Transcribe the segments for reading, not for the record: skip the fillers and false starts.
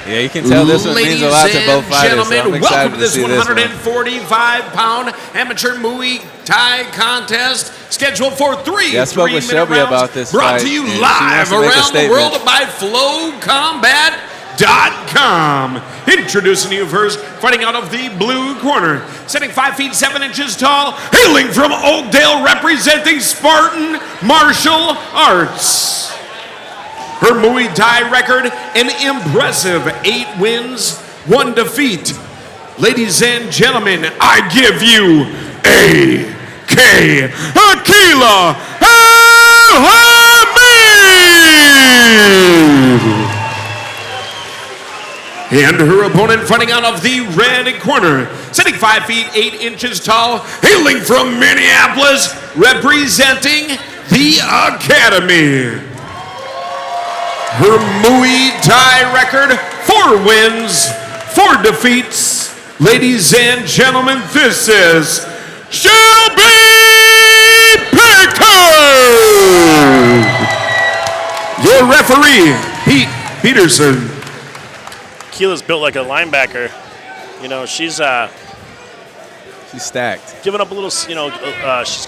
Yeah, you can tell this one means a lot to both fighters. Ladies and So gentlemen, welcome to this this 145-pound amateur Muay Thai contest scheduled for three. I spoke with Shelby about this brought fight, to you and she live wants to make a around the world statement. by FlowCombat.com. Introducing you first, fighting out of the blue corner, sitting 5 feet 7 inches tall, hailing from Oakdale, representing Spartan Martial Arts. Her Muay Thai record, an impressive 8 wins, 1 defeat. Ladies and gentlemen, I give you Akeela Hameed! And her opponent fighting out of the red corner, sitting 5 feet 8 inches tall, hailing from Minneapolis, representing the Academy. Her Muay Thai record, 4 wins, 4 defeats. Ladies and gentlemen, this is Shelby Pickard! Your referee, Pete Peterson. Akeela's built like a linebacker. You know, she's stacked. Giving up a little, she's going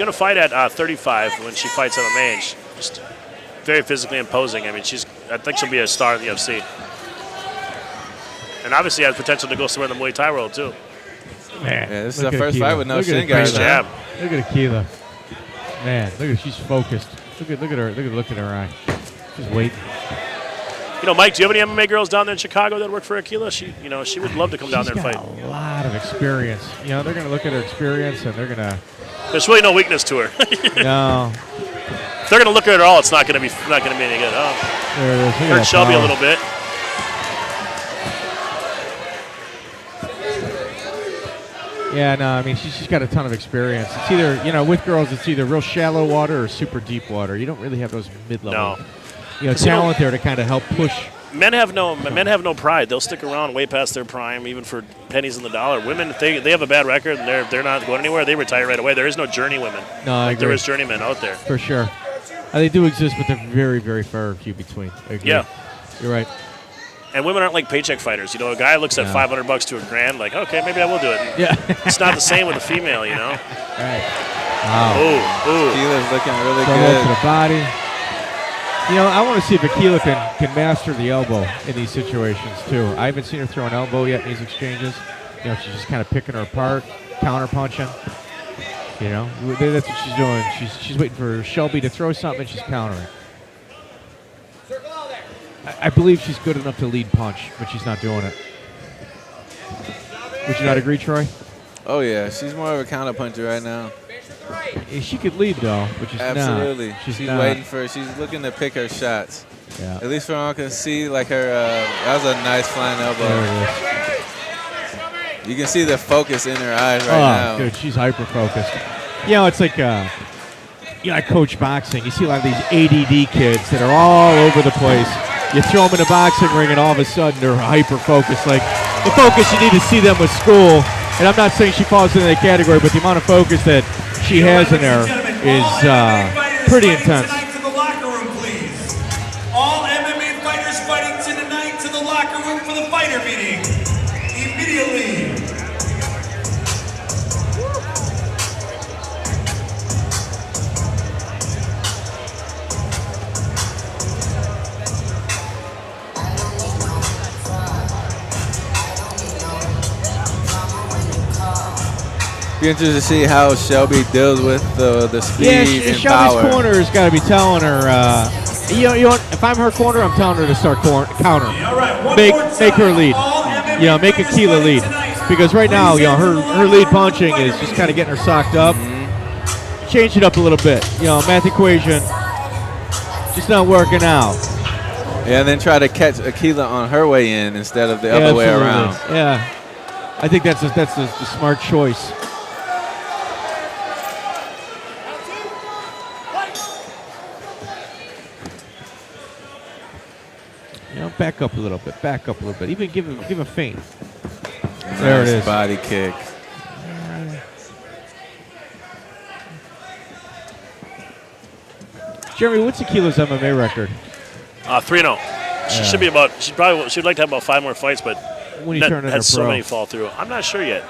to fight at 35 when she fights MMA. And she's just very physically imposing. I mean, I think she'll be a star in the UFC. And obviously has potential to go somewhere in the Muay Thai world, too. Man, Yeah, this is her first fight with no shin Nice guard. jab. Look at Akeela. Man, look at she's focused. Look at her. Look at the look in her eye. She's waiting. You know, Mike, do you have any MMA girls down there in Chicago that work for Akeela? She would love to come down there and fight. She's got a lot of experience. You know, they're going to look at her experience and they're going to. There's really no weakness to her. No. If they're going to look at her at all, it's not going to be any good. Oh, There it is. Look at hurt that Shelby a power. little bit. Yeah, no, I mean, she's got a ton of experience. It's either, with girls, it's either real shallow water or super deep water. You don't really have those mid-level, talent there to kind of help push. Men have no pride. They'll stick around way past their prime, even for pennies in the dollar. Women, if they have a bad record and they're not going anywhere, they retire right away. There is no journey women. No, I agree. There is journeymen out there. For sure. They do exist, but they're very, very far and few between. I agree. Yeah. You're right. And women aren't like paycheck fighters. You know, a guy looks at $500 to $1,000, like, okay, maybe I will do it. Yeah. It's not the same with a female, you know. Right. Wow. Ooh. Akeela's looking really Throw good. to the body. I want to see if Akeela can master the elbow in these situations, too. I haven't seen her throw an elbow yet in these exchanges. She's just kind of picking her apart, counter-punching. That's what she's doing. She's waiting for Shelby to throw something, and she's countering. I believe she's good enough to lead punch, but she's not doing it. Would you not agree, Troy? Oh, yeah. She's more of a counter puncher right now. She could lead, though, but she's Absolutely. not. She's not. waiting she's looking to pick her shots. Yeah. At least from all I can see, like her, that was a nice flying elbow. There it is. You can see the focus in her eyes right now. Dude, she's hyper-focused. It's like, I coach boxing. You see a lot of these ADD kids that are all over the place. You throw them in a boxing ring, and all of a sudden they're hyper-focused. Like, the focus you need to see them with school. And I'm not saying she falls into that category, but the amount of focus that she has in there is pretty intense. To the locker room, please. All MMA fighters fighting tonight to the locker room for the fighter meeting. Immediately. Be interested to see how Shelby deals with the speed and Shelby's power. corner has got to be telling her, if I'm her corner, I'm telling her to start counter. Make her lead. Make Akeela lead. Because right now, her lead punching is just kind of getting her socked up. Change it up a little bit. Math equation, just not working out. Yeah, and then try to catch Akeela on her way in instead of the other way around. Yeah, I think that's the smart choice. Back up a little bit. Even give a feint. There it is. Body kick. Jeremy, what's Akeela's MMA record? 3-0. She should be about. She'd like to have about 5 more fights, but When you turn into had so pro. many fall through. I'm not sure yet.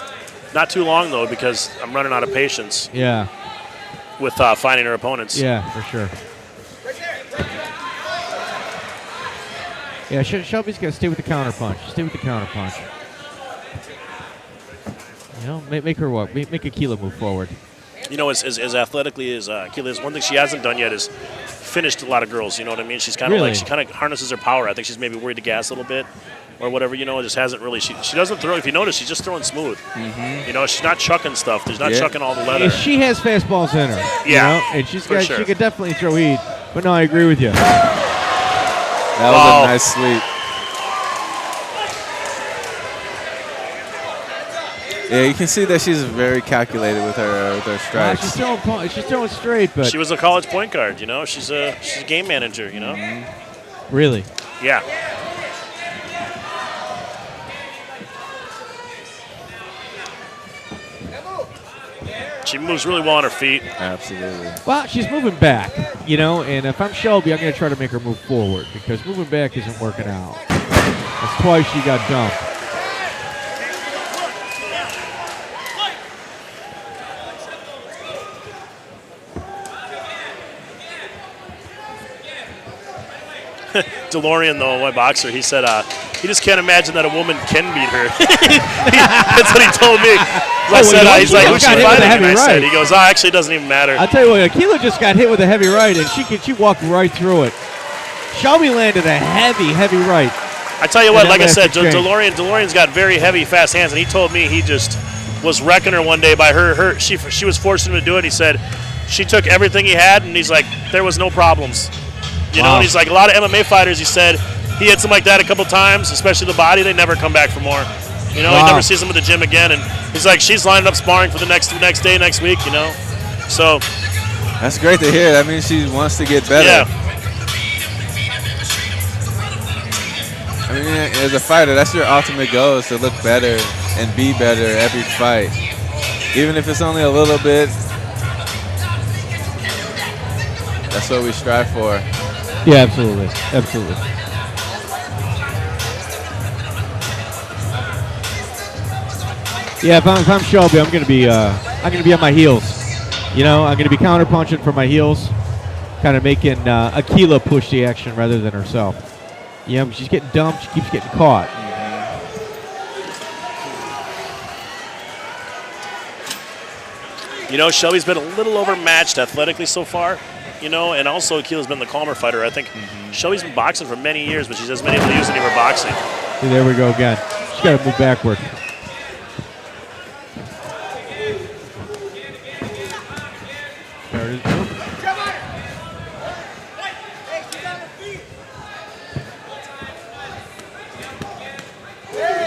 Not too long though, because I'm running out of patience Yeah. with finding her opponents. Yeah, for sure. Yeah, Shelby's got to stay with the counter punch. Stay with the counter punch. You know, make her walk. Make Akeela move forward. You know, as athletically as Akeela is, one thing she hasn't done yet is finished a lot of girls. You know what I mean? She's kind of Really? like, she kind of harnesses her power. I think she's maybe worried to gas a little bit or whatever, you know, just hasn't really. She doesn't throw. If you notice, she's just throwing smooth. You know, she's not chucking stuff. She's not chucking all the leather. And she has fastballs in her. Yeah, You know? And she could definitely throw heat. But no, I agree with you. That was a nice sweep. Yeah, you can see that she's very calculated with her strikes. She's throwing straight, but She was a college point guard, you know. She's a game manager, you know. really. Yeah. She moves really well on her feet. Absolutely. Well, she's moving back, you know, and if I'm Shelby, I'm going to try to make her move forward because moving back isn't working out. That's twice she got dumped. DeLorean, though, my boxer, he said he just can't imagine that a woman can beat her. That's what he told me. I said, he's like, who's she fighting? And I said, he goes, actually, it doesn't even matter. I'll tell you what, Akeela just got hit with a heavy right, and she walked right through it. Shelby landed a heavy right. I tell you what, like I said, DeLorean's got very heavy, fast hands, and he told me he just was wrecking her one day by her. She was forcing him to do it. He said she took everything he had, and he's like, there was no problems. You know, and he's like, a lot of MMA fighters, he said, he hit something like that a couple times, especially the body, they never come back for more. You know, he never sees them at the gym again, and he's like, she's lining up sparring for the next day, next week, you know. So that's great to hear. That means she wants to get better. Yeah. I mean, as a fighter, that's your ultimate goal, is to look better and be better every fight. Even if it's only a little bit, that's what we strive for. Yeah, absolutely. Absolutely. Yeah, if I'm Shelby, I'm gonna be on my heels. You know, I'm gonna be counter punching for my heels, kind of making Akeela push the action rather than herself. You know, she's getting dumped, she keeps getting caught. You know, Shelby's been a little overmatched athletically so far, you know, and also Akeela's been the calmer fighter. I think Shelby's been boxing for many years, but she hasn't been able to use any of her boxing. See, there we go again. She's got to move backward. There it is.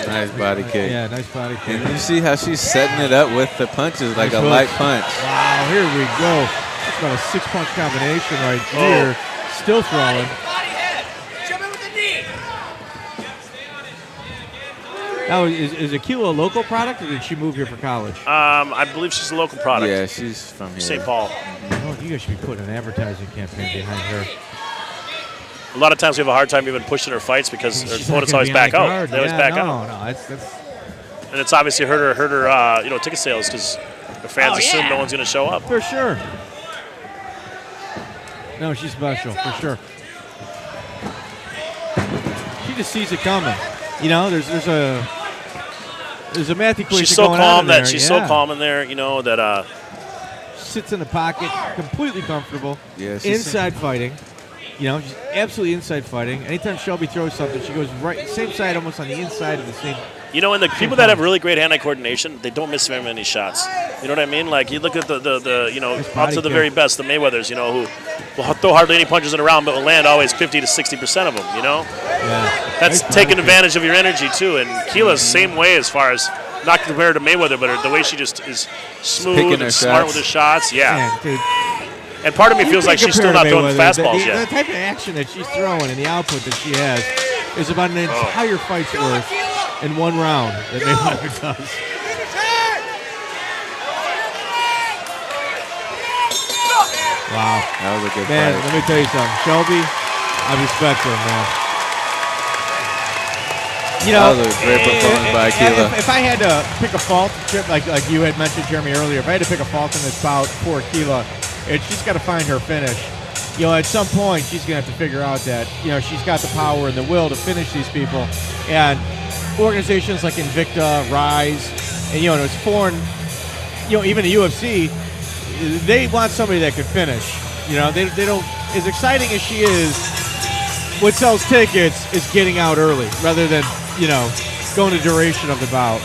Nice body kick. Yeah, nice body kick. And you see how she's setting it up with the punches, like a light punch. Wow, here we go. That's about a 6-punch combination right here. Still throwing. Now, is Akeela a local product, or did she move here for college? I believe she's a local product. Yeah, she's from here. St. Paul. Oh, you guys should be putting an advertising campaign behind her. A lot of times we have a hard time even pushing her fights because her She's opponents not always gonna be back on the out. card. They always back out. No, that's And it's obviously hurt her ticket sales because the fans assume no one's going to show up. for sure. No, she's special, for sure. She just sees it coming. You know, there's a math equation She's so going on calm in that there. she's so calm in there, you know, that sits in the pocket, completely comfortable. Yeah, she's inside fighting. You know, she's absolutely inside fighting. Anytime Shelby throws something, she goes right, same side, almost on the inside of the same. you know, and the people that have really great hand-eye coordination, they don't miss very many shots. You know what I mean? Like, you look at the you know, up to the very best, the Mayweathers, you know, who will throw hardly any punches in a round, but will land always 50 to 60% of them, you know? Yeah. That's taking advantage of your energy, too. And Keela's same way as far as not compared to Mayweather, but the way she just is smooth and smart with her shots. Yeah. Man, dude. And part of me feels like she's still not throwing fastballs The yet. type of action that she's throwing and the output that she has is about an entire fight's worth in one round that Mayweather does. Wow. That was a good Man, fight. let me tell you something. Shelby, I respect her, man. You know, that was a great performance by Akeela. If I had to pick a fault, like you had mentioned, Jeremy, earlier, if I had to pick a fault in this bout for Akeela, she's got to find her finish. You know, at some point, she's going to have to figure out that, you know, she's got the power and the will to finish these people. And organizations like Invicta, Rise, and, you know, it's foreign, you know, even the UFC, they want somebody that could finish. You know, they don't, as exciting as she is, what sells tickets is getting out early rather than, you know, going the duration of the bout.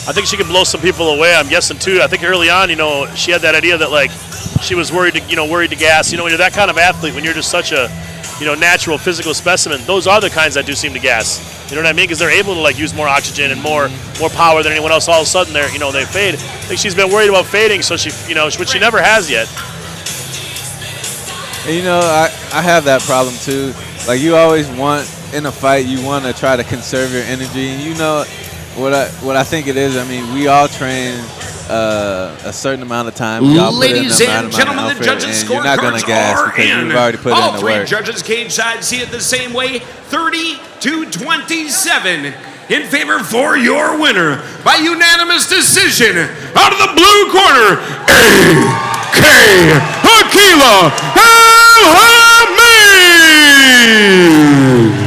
I think she can blow some people away. I'm guessing too. I think early on, you know, she had that idea that like she was worried to gas. You know, when you're that kind of athlete, when you're just such a, you know, natural physical specimen, those are the kinds that do seem to gas. You know what I mean? Because they're able to like use more oxygen and more power than anyone else. All of a sudden, they fade. I think she's been worried about fading, so she, you know, which she never has yet. And, you know, I have that problem too. Like, you always want, in a fight, you want to try to conserve your energy. And, you know, what I think it is, I mean, we all train a certain amount of time. We all Ladies put in and gentlemen, the judges' and you're not going to gas scorecards because are you've in. already put in All the three work. judges cage side see it the same way, 30-27 in favor for your winner by unanimous decision. Out of the blue corner, Akeela Hameed.